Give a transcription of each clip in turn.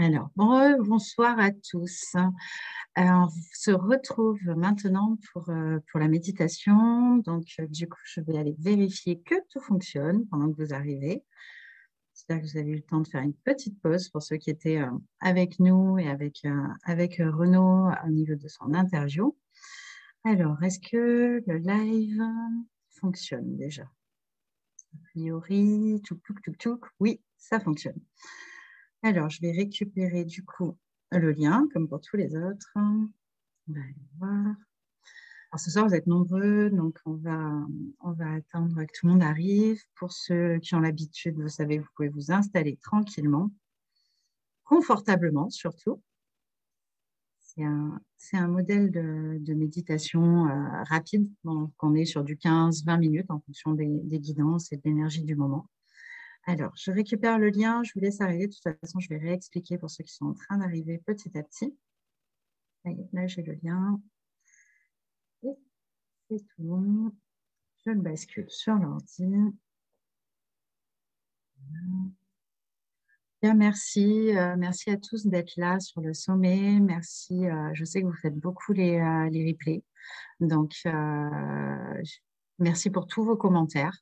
Alors, bonsoir à tous. On se retrouve maintenant pour la méditation. Donc, du coup, je vais aller vérifier que tout fonctionne pendant que vous arrivez. J'espère que vous avez eu le temps de faire une petite pause pour ceux qui étaient avec nous et avec Renaud au niveau de son interview. Alors, est-ce que le live fonctionne déjà? A priori, tchouk, oui, ça fonctionne. Alors, je vais récupérer du coup le lien, comme pour tous les autres. On va aller voir. Alors, ce soir, vous êtes nombreux, donc on va attendre que tout le monde arrive. Pour ceux qui ont l'habitude, vous savez, vous pouvez vous installer tranquillement, confortablement surtout. C'est un modèle de méditation rapide, donc on est sur du 15-20 minutes en fonction des guidances et de l'énergie du moment. Alors, je récupère le lien, je vous laisse arriver. De toute façon, je vais réexpliquer pour ceux qui sont en train d'arriver petit à petit. Là, j'ai le lien. Et c'est tout bon. Je le bascule sur l'ordi. Bien, merci à tous d'être là sur le sommet. Merci. Je sais que vous faites beaucoup les replays. Donc, merci pour tous vos commentaires.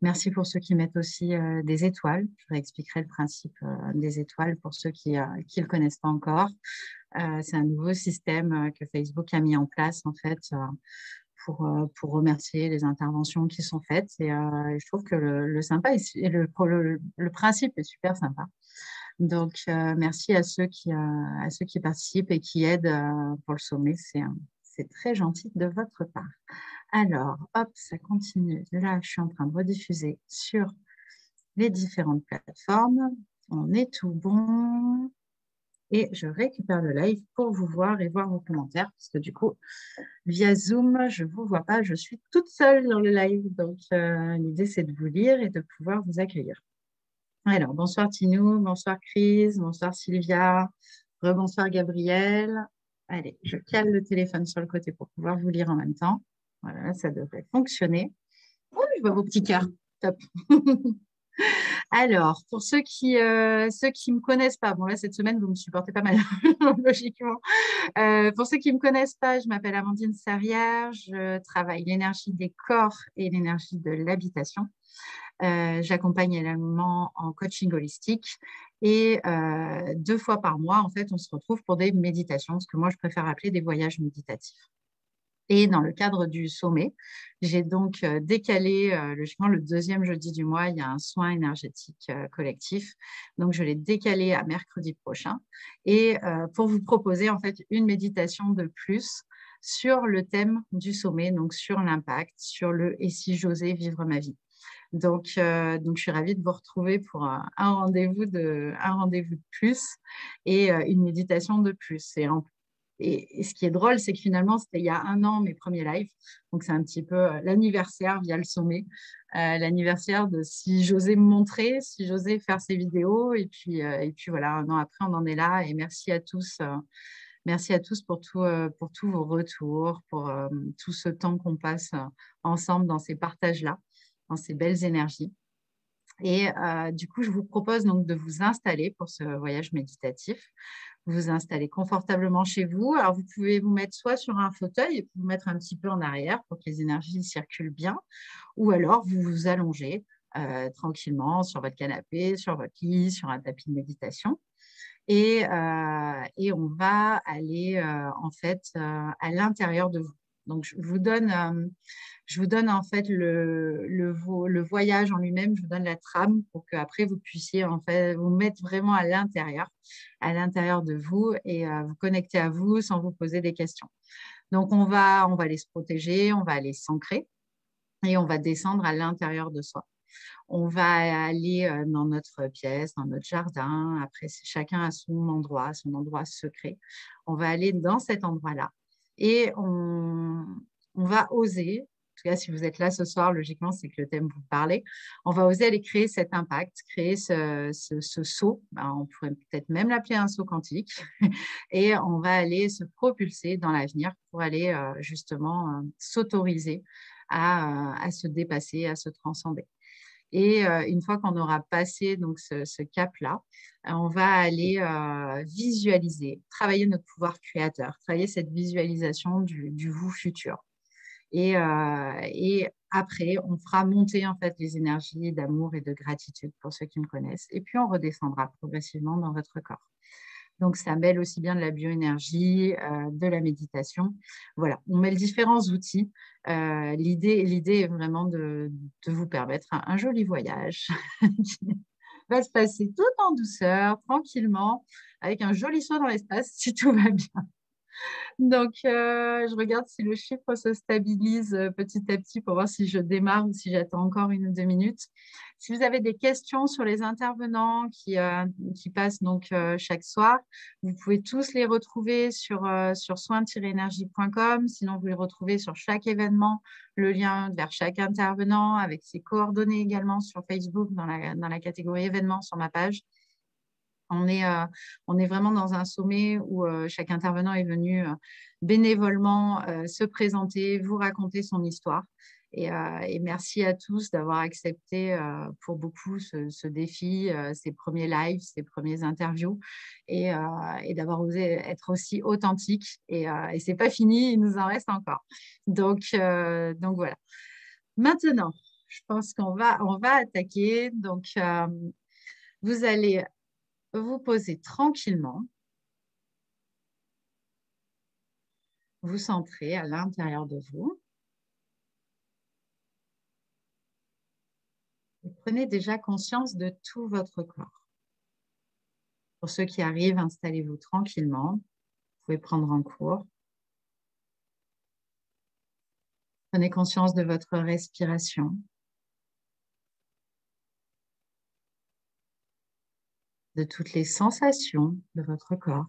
Merci pour ceux qui mettent aussi des étoiles. Je vous expliquerai le principe des étoiles pour ceux qui ne le connaissent pas encore. C'est un nouveau système que Facebook a mis en place, en fait, pour remercier les interventions qui sont faites. Et je trouve que le principe est super sympa. Donc, merci à ceux qui participent et qui aident pour le sommet. C'est très gentil de votre part. Alors, hop, ça continue. Là, je suis en train de rediffuser sur les différentes plateformes. On est tout bon. Et je récupère le live pour vous voir et voir vos commentaires, parce que du coup, via Zoom, je ne vous vois pas, je suis toute seule dans le live. Donc, l'idée, c'est de vous lire et de pouvoir vous accueillir. Alors, bonsoir Tinou, bonsoir Chris, bonsoir Sylvia, rebonsoir Gabriel. Allez, je cale le téléphone sur le côté pour pouvoir vous lire en même temps. Voilà, ça devrait fonctionner. Oh, je vois vos petits cœurs. Top. Alors, pour ceux qui me connaissent pas, bon là cette semaine vous me supportez pas mal logiquement. Pour ceux qui me connaissent pas, je m'appelle Amandine Sarrière, je travaille l'énergie des corps et l'énergie de l'habitation. J'accompagne également en coaching holistique et 2 fois par mois en fait on se retrouve pour des méditations, ce que moi je préfère appeler des voyages méditatifs. Et dans le cadre du sommet, j'ai donc décalé, logiquement, le deuxième jeudi du mois, il y a un soin énergétique collectif. Donc, je l'ai décalé à mercredi prochain. Et pour vous proposer, en fait, une méditation de plus sur le thème du sommet, donc sur l'impact, sur le «Et si j'osais vivre ma vie». Donc, je suis ravie de vous retrouver pour un rendez-vous de plus et une méditation de plus. Et ce qui est drôle, c'est que finalement, c'était il y a un an, mes premiers lives. Donc, c'est un petit peu l'anniversaire via le sommet. L'anniversaire de si j'osais me montrer, si j'osais faire ces vidéos. Et puis voilà, un an après, on en est là. Et merci à tous. Merci à tous pour tous vos retours, pour tout ce temps qu'on passe ensemble dans ces partages-là, dans ces belles énergies. Et du coup, je vous propose donc de vous installer pour ce voyage méditatif. Vous installez confortablement chez vous. Alors, vous pouvez vous mettre soit sur un fauteuil et vous mettre un petit peu en arrière pour que les énergies circulent bien, ou alors vous vous allongez tranquillement sur votre canapé, sur votre lit, sur un tapis de méditation. Et on va aller en fait à l'intérieur de vous. Donc, je vous donne en fait le voyage en lui-même, je vous donne la trame pour qu'après vous puissiez en fait vous mettre vraiment à l'intérieur de vous et vous connecter à vous sans vous poser des questions. Donc, on va aller se protéger, on va aller s'ancrer et on va descendre à l'intérieur de soi. On va aller dans notre pièce, dans notre jardin. Après, chacun a son endroit secret. On va aller dans cet endroit-là et on va oser, en tout cas, si vous êtes là ce soir, logiquement, c'est que le thème vous parlait. On va oser aller créer cet impact, créer ce saut. Ben, on pourrait peut-être même l'appeler un saut quantique. Et on va aller se propulser dans l'avenir pour aller justement s'autoriser à se dépasser, à se transcender. Et une fois qu'on aura passé donc, ce cap-là, on va aller visualiser, travailler notre pouvoir créateur, travailler cette visualisation du vous futur. Et après, on fera monter en fait les énergies d'amour et de gratitude pour ceux qui me connaissent. Et puis, on redescendra progressivement dans votre corps. Donc, ça mêle aussi bien de la bioénergie, de la méditation. Voilà, on mêle différents outils. L'idée est vraiment de vous permettre un joli voyage qui va se passer tout en douceur, tranquillement, avec un joli saut dans l'espace, si tout va bien. Donc, je regarde si le chiffre se stabilise petit à petit pour voir si je démarre ou si j'attends encore 1 ou 2 minutes. Si vous avez des questions sur les intervenants qui passent donc chaque soir, vous pouvez tous les retrouver sur soin-énergie.com. Sinon, vous les retrouvez sur chaque événement, le lien vers chaque intervenant avec ses coordonnées également sur Facebook dans la catégorie événements sur ma page. On est vraiment dans un sommet où chaque intervenant est venu bénévolement se présenter, vous raconter son histoire. Et merci à tous d'avoir accepté pour beaucoup ce défi, ces premiers lives, ces premiers interviews et d'avoir osé être aussi authentique. Et ce n'est pas fini, il nous en reste encore. Donc voilà. Maintenant, je pense on va attaquer. Donc, vous allez vous posez tranquillement, vous centrez à l'intérieur de vous. Et prenez déjà conscience de tout votre corps. Pour ceux qui arrivent, installez-vous tranquillement. Vous pouvez prendre en cours. Prenez conscience de votre respiration. De toutes les sensations de votre corps.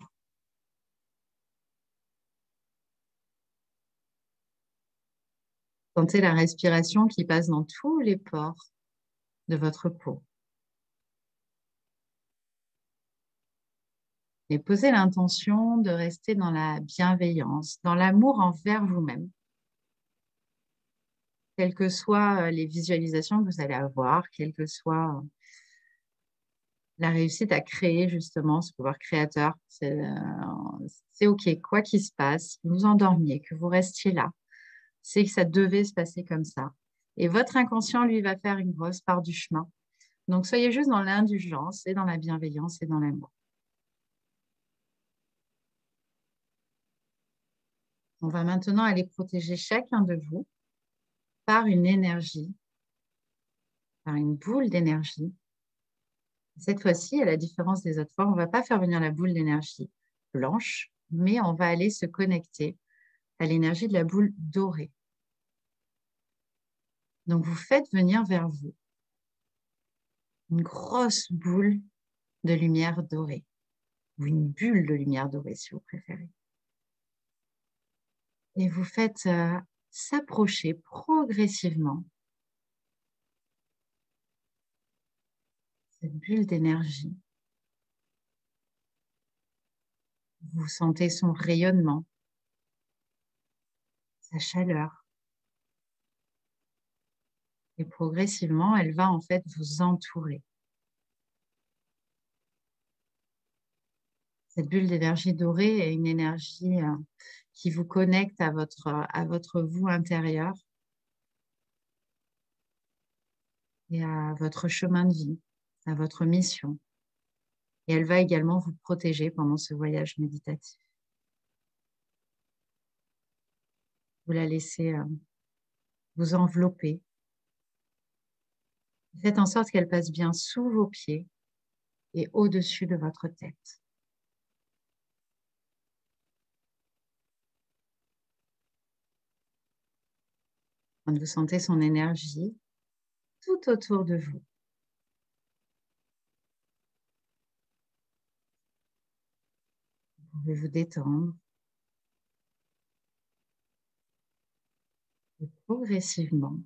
Sentez la respiration qui passe dans tous les pores de votre peau. Et posez l'intention de rester dans la bienveillance, dans l'amour envers vous-même. Quelles que soient les visualisations que vous allez avoir, quelle que soit la réussite à créer justement ce pouvoir créateur, c'est OK, quoi qu'il se passe, que vous endormiez, que vous restiez là, c'est que ça devait se passer comme ça. Et votre inconscient, lui, va faire une grosse part du chemin. Donc, soyez juste dans l'indulgence et dans la bienveillance et dans l'amour. On va maintenant aller protéger chacun de vous par une énergie, par une boule d'énergie. Cette fois-ci, à la différence des autres fois, on ne va pas faire venir la boule d'énergie blanche, mais on va aller se connecter à l'énergie de la boule dorée. Donc, vous faites venir vers vous une grosse boule de lumière dorée, ou une bulle de lumière dorée, si vous préférez. Et vous faites s'approcher progressivement cette bulle d'énergie. Vous sentez son rayonnement, sa chaleur. Et progressivement, elle va en fait vous entourer. Cette bulle d'énergie dorée est une énergie qui vous connecte à votre vous intérieur et à votre chemin de vie, à votre mission. Et elle va également vous protéger pendant ce voyage méditatif. Vous la laissez vous envelopper. Faites en sorte qu'elle passe bien sous vos pieds et au-dessus de votre tête. Quand vous sentez son énergie tout autour de vous, vous pouvez vous détendre et progressivement,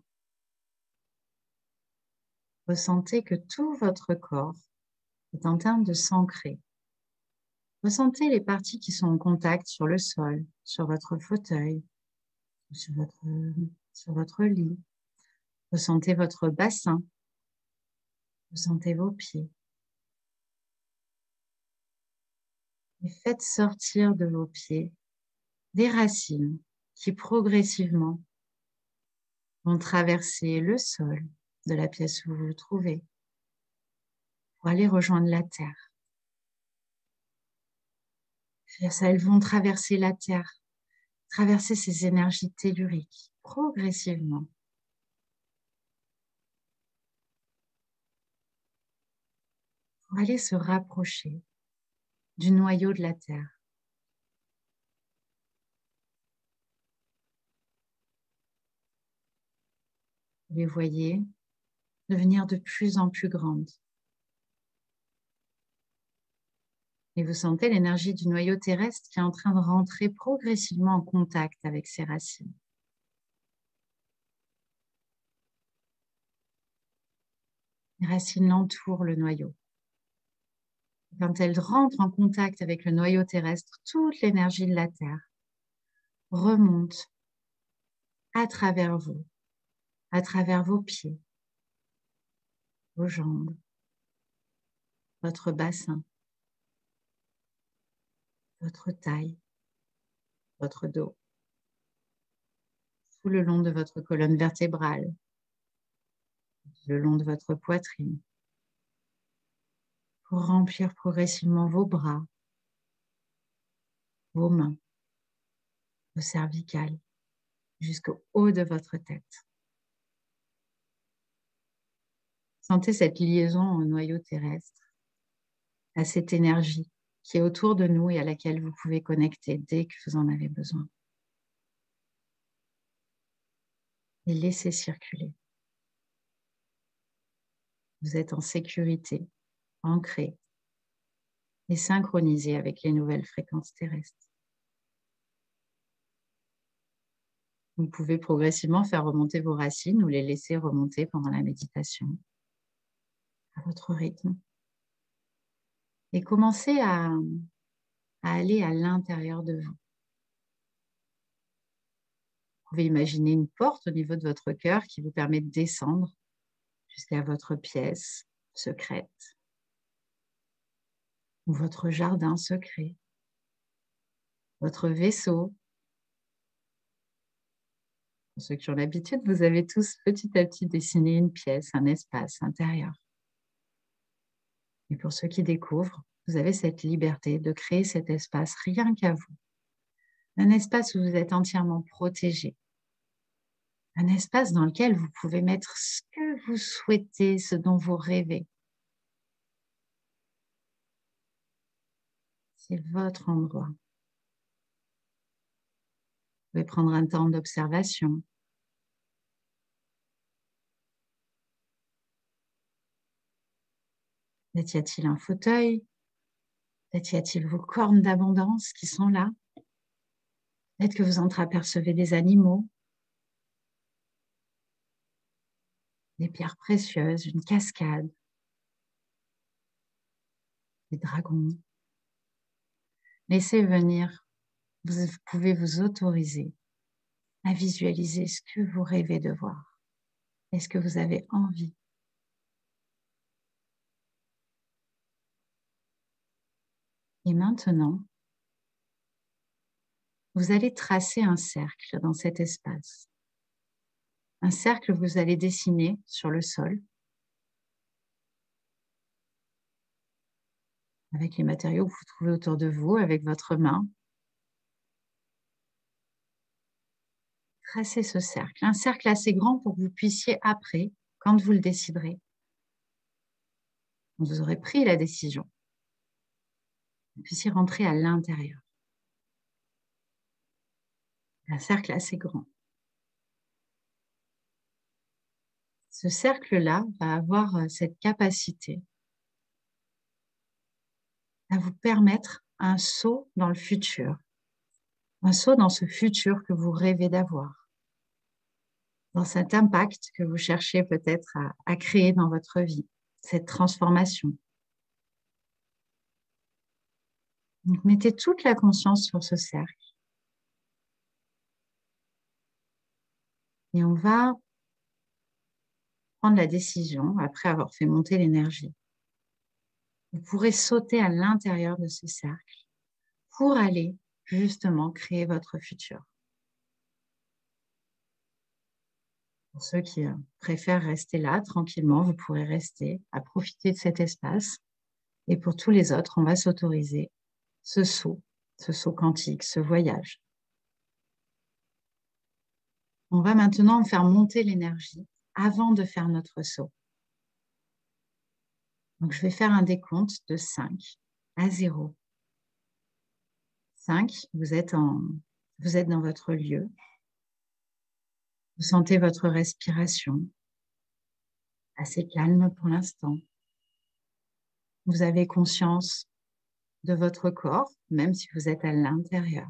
ressentez que tout votre corps est en train de s'ancrer. Ressentez les parties qui sont en contact sur le sol, sur votre fauteuil, sur votre lit. Ressentez votre bassin, Vous sentez vos pieds. Et faites sortir de vos pieds des racines qui progressivement vont traverser le sol de la pièce où vous vous trouvez pour aller rejoindre la terre. Elles vont traverser la terre, traverser ces énergies telluriques progressivement. Pour aller se rapprocher du noyau de la terre. Vous les voyez devenir de plus en plus grandes. Et vous sentez l'énergie du noyau terrestre qui est en train de rentrer progressivement en contact avec ses racines. Les racines l'entourent, le noyau. Quand elles rentrent en contact avec le noyau terrestre, toute l'énergie de la Terre remonte à travers vous, à travers vos pieds, vos jambes, votre bassin, votre taille, votre dos, tout le long de votre colonne vertébrale, le long de votre poitrine, pour remplir progressivement vos bras, vos mains, vos cervicales, jusqu'au haut de votre tête. Sentez cette liaison au noyau terrestre, à cette énergie qui est autour de nous et à laquelle vous pouvez connecter dès que vous en avez besoin. Et laissez circuler. Vous êtes en sécurité, ancré et synchronisé avec les nouvelles fréquences terrestres. Vous pouvez progressivement faire remonter vos racines ou les laisser remonter pendant la méditation à votre rythme. Et commencez à aller à l'intérieur de vous. Vous pouvez imaginer une porte au niveau de votre cœur qui vous permet de descendre jusqu'à votre pièce secrète ou votre jardin secret, votre vaisseau. Pour ceux qui ont l'habitude, vous avez tous petit à petit dessiné une pièce, un espace intérieur. Et pour ceux qui découvrent, vous avez cette liberté de créer cet espace rien qu'à vous. Un espace où vous êtes entièrement protégé. Un espace dans lequel vous pouvez mettre ce que vous souhaitez, ce dont vous rêvez. C'est votre endroit. Vous pouvez prendre un temps d'observation. Peut-être y a-t-il un fauteuil. Peut-être y a-t-il vos cornes d'abondance qui sont là. Peut-être que vous entreapercevez des animaux, des pierres précieuses, une cascade, des dragons. Laissez venir. Vous pouvez vous autoriser à visualiser ce que vous rêvez de voir. Est-ce que vous avez envie? Et maintenant, vous allez tracer un cercle dans cet espace. Un cercle que vous allez dessiner sur le sol avec les matériaux que vous trouvez autour de vous, avec votre main. Tracez ce cercle, un cercle assez grand pour que vous puissiez après, quand vous le déciderez, quand vous aurez pris la décision, vous puissiez rentrer à l'intérieur. Un cercle assez grand. Ce cercle-là va avoir cette capacité à vous permettre un saut dans le futur, un saut dans ce futur que vous rêvez d'avoir, dans cet impact que vous cherchez peut-être à créer dans votre vie, cette transformation. Donc, mettez toute la conscience sur ce cercle. Et on va prendre la décision, après avoir fait monter l'énergie, vous pourrez sauter à l'intérieur de ce cercle pour aller justement créer votre futur. Pour ceux qui préfèrent rester là tranquillement, vous pourrez rester à profiter de cet espace. Et pour tous les autres, on va s'autoriser ce saut quantique, ce voyage. On va maintenant faire monter l'énergie avant de faire notre saut. Donc, je vais faire un décompte de 5 à 0. 5, vous êtes dans votre lieu. Vous sentez votre respiration assez calme pour l'instant. Vous avez conscience de votre corps, même si vous êtes à l'intérieur.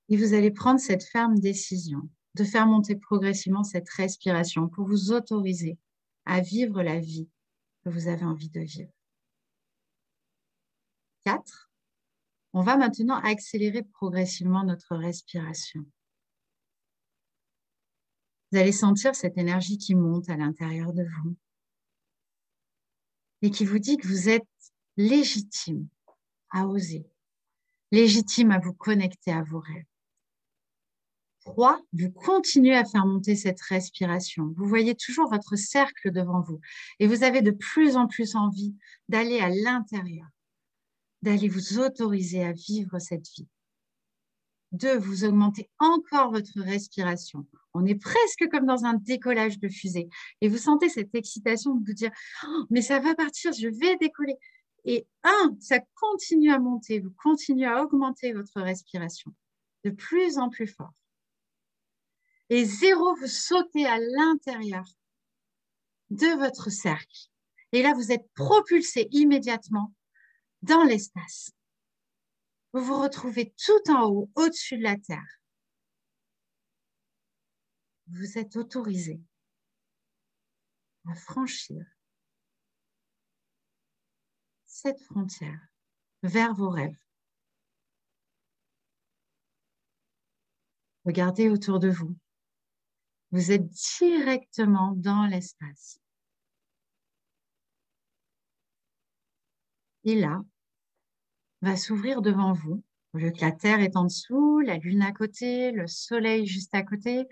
Et vous allez prendre cette ferme décision de faire monter progressivement cette respiration pour vous autoriser à vivre la vie que vous avez envie de vivre. 4, on va maintenant accélérer progressivement notre respiration. Vous allez sentir cette énergie qui monte à l'intérieur de vous et qui vous dit que vous êtes légitime à oser, légitime à vous connecter à vos rêves. 3, vous continuez à faire monter cette respiration. Vous voyez toujours votre cercle devant vous et vous avez de plus en plus envie d'aller à l'intérieur, d'aller vous autoriser à vivre cette vie. 2, vous augmentez encore votre respiration. On est presque comme dans un décollage de fusée et vous sentez cette excitation de vous dire oh, mais ça va partir, je vais décoller. Et 1, ça continue à monter, vous continuez à augmenter votre respiration de plus en plus fort. Et 0, vous sautez à l'intérieur de votre cercle. Et là, vous êtes propulsé immédiatement dans l'espace. Vous vous retrouvez tout en haut, au-dessus de la Terre. Vous êtes autorisé à franchir cette frontière vers vos rêves. Regardez autour de vous. Vous êtes directement dans l'espace. Et là, va s'ouvrir devant vous, au lieu que la Terre est en dessous, la Lune à côté, le Soleil juste à côté,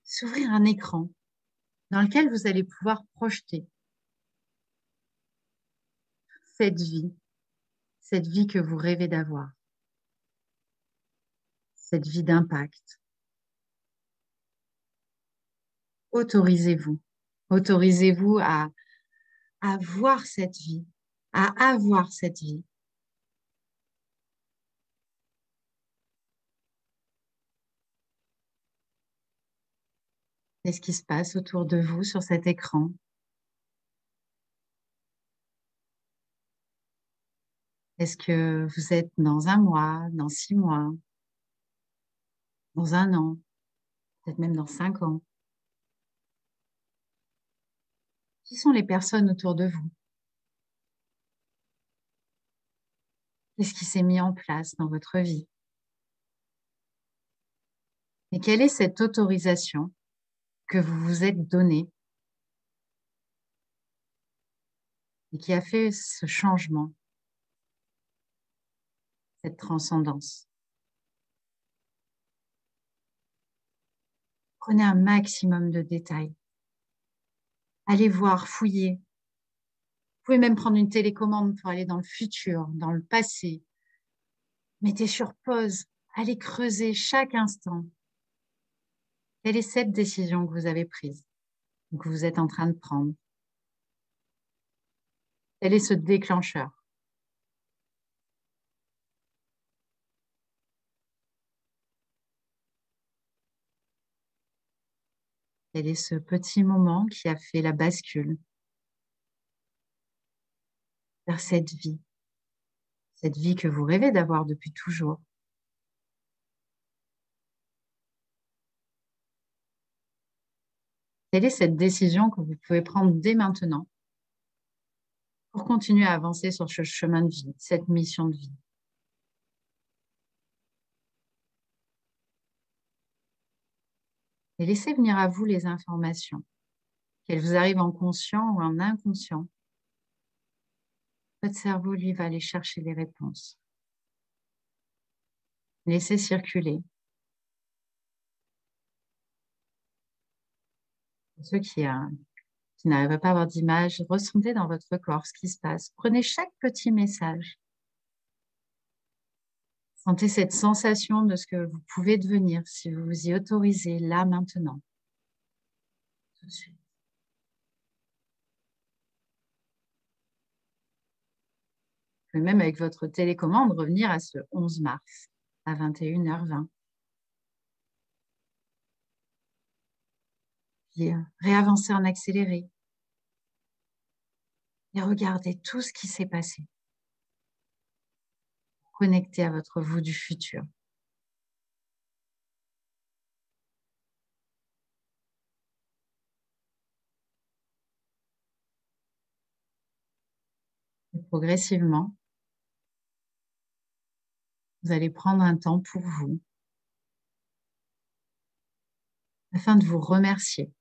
s'ouvrir un écran dans lequel vous allez pouvoir projeter cette vie que vous rêvez d'avoir, cette vie d'impact. Autorisez-vous à voir cette vie, à avoir cette vie. Qu'est-ce qui se passe autour de vous sur cet écran? Est-ce que vous êtes dans un mois, dans 6 mois, dans un an, peut-être même dans 5 ans? Qui sont les personnes autour de vous? Qu'est-ce qui s'est mis en place dans votre vie? Et quelle est cette autorisation que vous vous êtes donnée et qui a fait ce changement, cette transcendance? Prenez un maximum de détails. Allez voir, fouiller. Vous pouvez même prendre une télécommande pour aller dans le futur, dans le passé. Mettez sur pause. Allez creuser chaque instant. Quelle est cette décision que vous avez prise, que vous êtes en train de prendre? Quel est ce déclencheur? Quel est ce petit moment qui a fait la bascule vers cette vie que vous rêvez d'avoir depuis toujours? Quelle est cette décision que vous pouvez prendre dès maintenant pour continuer à avancer sur ce chemin de vie, cette mission de vie? Et laissez venir à vous les informations, qu'elles vous arrivent en conscient ou en inconscient. Votre cerveau, lui, va aller chercher les réponses. Laissez circuler. Pour ceux qui n'arrivent pas à avoir d'image, ressentez dans votre corps ce qui se passe. Prenez chaque petit message. Sentez cette sensation de ce que vous pouvez devenir si vous vous y autorisez là, maintenant, tout de suite. Vous pouvez même avec votre télécommande revenir à ce 11 mars à 21h20. Puis réavancer en accéléré. Et regardez tout ce qui s'est passé. Connectez à votre vous du futur. Et progressivement, vous allez prendre un temps pour vous afin de vous remercier.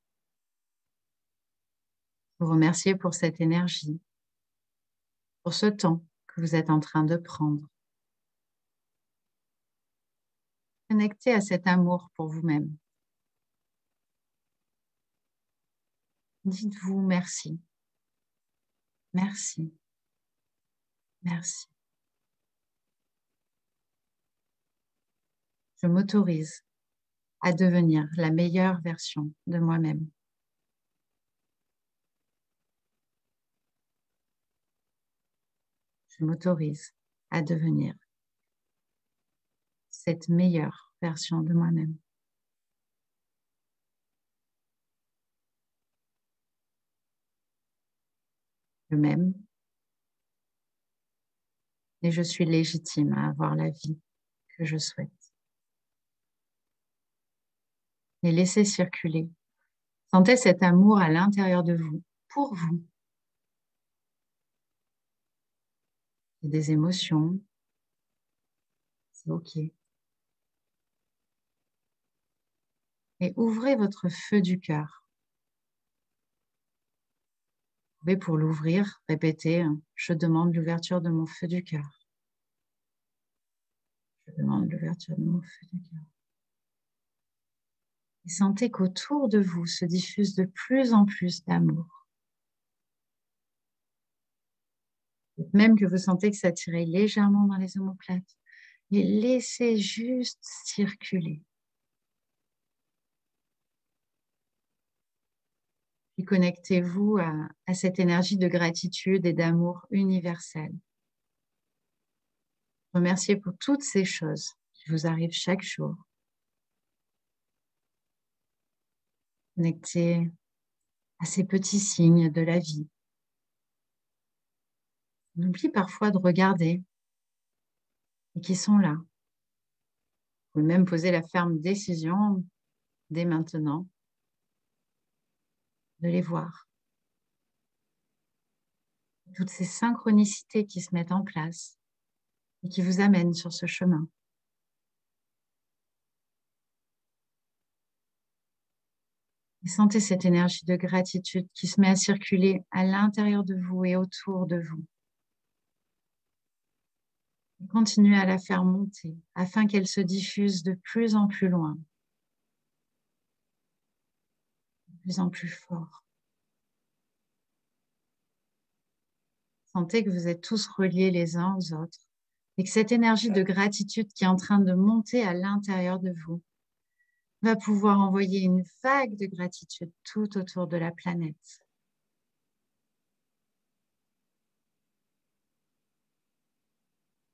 Vous remercier pour cette énergie, pour ce temps que vous êtes en train de prendre. Connectez à cet amour pour vous-même. Dites-vous merci. Merci. Merci. Je m'autorise à devenir la meilleure version de moi-même. Je m'autorise à devenir cette meilleure version de moi-même. Je m'aime et je suis légitime à avoir la vie que je souhaite. Et laissez circuler. Sentez cet amour à l'intérieur de vous, pour vous. Il y a des émotions, c'est OK. Et ouvrez votre feu du cœur. Vous pouvez, pour l'ouvrir, répéter « Je demande l'ouverture de mon feu du cœur. Je demande l'ouverture de mon feu du cœur. » Et sentez qu'autour de vous se diffuse de plus en plus d'amour. Même que vous sentez que ça tire légèrement dans les omoplates. Et laissez juste circuler. Puis connectez-vous à cette énergie de gratitude et d'amour universel. Remerciez pour toutes ces choses qui vous arrivent chaque jour. Connectez à ces petits signes de la vie. On oublie parfois de regarder et qui sont là. Vous pouvez même poser la ferme décision dès maintenant de les voir. Toutes ces synchronicités qui se mettent en place et qui vous amènent sur ce chemin. Et sentez cette énergie de gratitude qui se met à circuler à l'intérieur de vous et autour de vous. Et continuez à la faire monter afin qu'elle se diffuse de plus en plus loin, de plus en plus fort. Sentez que vous êtes tous reliés les uns aux autres et que cette énergie de gratitude qui est en train de monter à l'intérieur de vous va pouvoir envoyer une vague de gratitude tout autour de la planète.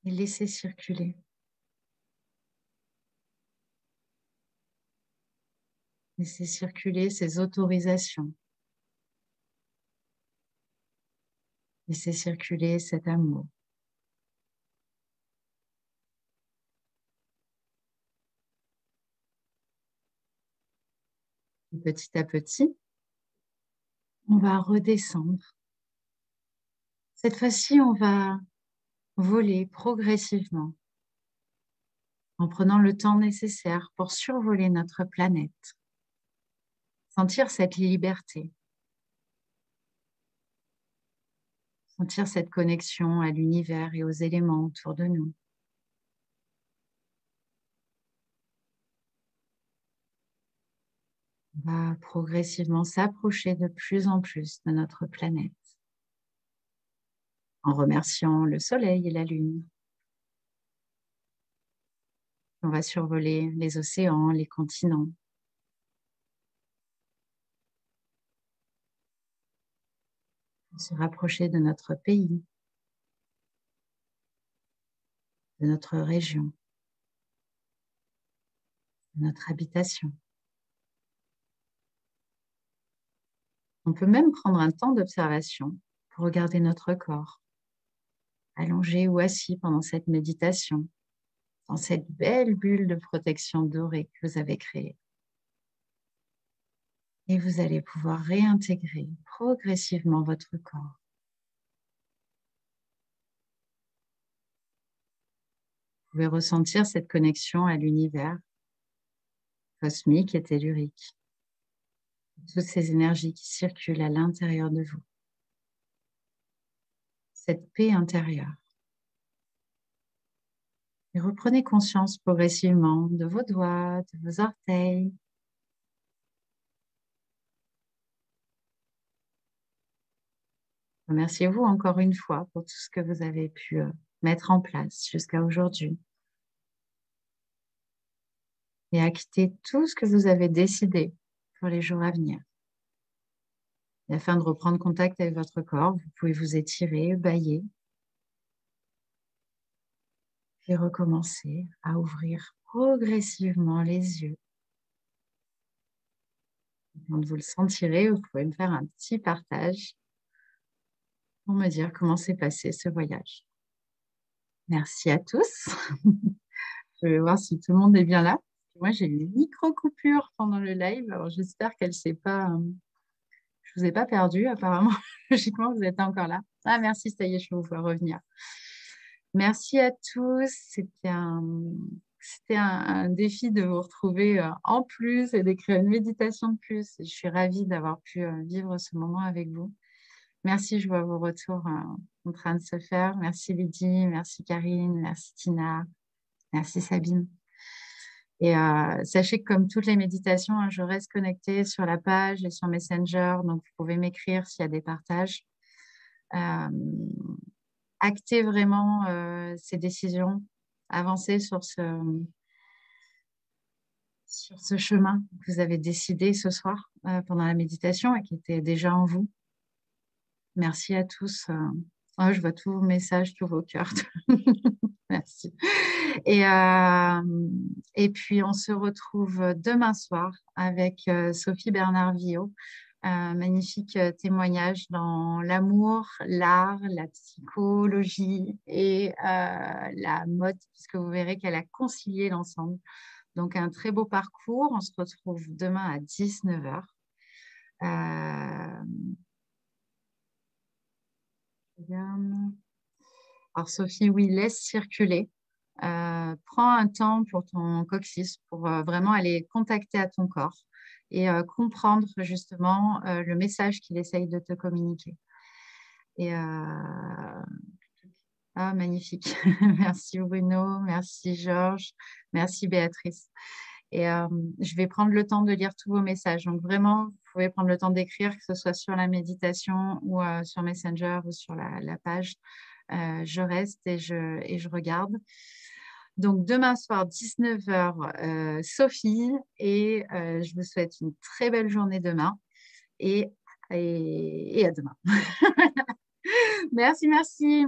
Et laissez circuler. Laissez circuler ces autorisations. Laissez circuler cet amour. Et petit à petit, on va redescendre. Cette fois-ci, on va voler progressivement en prenant le temps nécessaire pour survoler notre planète. Sentir cette liberté, sentir cette connexion à l'univers et aux éléments autour de nous. On va progressivement s'approcher de plus en plus de notre planète en remerciant le Soleil et la Lune. On va survoler les océans, les continents. Se rapprocher de notre pays, de notre région, de notre habitation. On peut même prendre un temps d'observation pour regarder notre corps, allongé ou assis pendant cette méditation, dans cette belle bulle de protection dorée que vous avez créée. Et vous allez pouvoir réintégrer progressivement votre corps. Vous pouvez ressentir cette connexion à l'univers cosmique et tellurique. Toutes ces énergies qui circulent à l'intérieur de vous. Cette paix intérieure. Et reprenez conscience progressivement de vos doigts, de vos orteils. Remerciez-vous encore une fois pour tout ce que vous avez pu mettre en place jusqu'à aujourd'hui. Et actez tout ce que vous avez décidé pour les jours à venir. Et afin de reprendre contact avec votre corps, vous pouvez vous étirer, bâiller. Puis recommencer à ouvrir progressivement les yeux. Quand vous le sentirez, vous pouvez me faire un petit partage pour me dire comment s'est passé ce voyage. Merci à tous. Je vais voir si tout le monde est bien là. Moi, j'ai une micro-coupure pendant le live. Alors, j'espère qu'elle ne s'est pas... Je ne vous ai pas perdu, apparemment. Logiquement, vous êtes encore là. Ah, merci, ça y est, je vais vous voir revenir. Merci à tous. C'était un défi de vous retrouver en plus et d'écrire une méditation de plus. Je suis ravie d'avoir pu vivre ce moment avec vous. Merci, je vois vos retours en train de se faire. Merci Lydie, merci Karine, merci Tina, merci Sabine. Et sachez que comme toutes les méditations, je reste connectée sur la page et sur Messenger, donc vous pouvez m'écrire s'il y a des partages. Actez vraiment ces décisions, avancez sur ce chemin que vous avez décidé ce soir pendant la méditation et qui était déjà en vous. Merci à tous. Je vois tous vos messages, tous vos cœurs. Merci. Et puis, on se retrouve demain soir avec Sophie Bernard-Villot. Magnifique témoignage dans l'amour, l'art, la psychologie et la mode, puisque vous verrez qu'elle a concilié l'ensemble. Donc, un très beau parcours. On se retrouve demain à 19h. Alors, Sophie, oui, laisse circuler. Prends un temps pour ton coccyx pour vraiment aller contacter à ton corps et comprendre justement le message qu'il essaye de te communiquer. Et magnifique. Merci Bruno, merci Georges, merci Béatrice. Et je vais prendre le temps de lire tous vos messages. Donc vraiment, vous pouvez prendre le temps d'écrire, que ce soit sur la méditation ou sur Messenger ou sur la page. Je reste et je regarde. Donc, demain soir, 19h, Sophie. Et je vous souhaite une très belle journée demain. Et à demain. Merci, merci.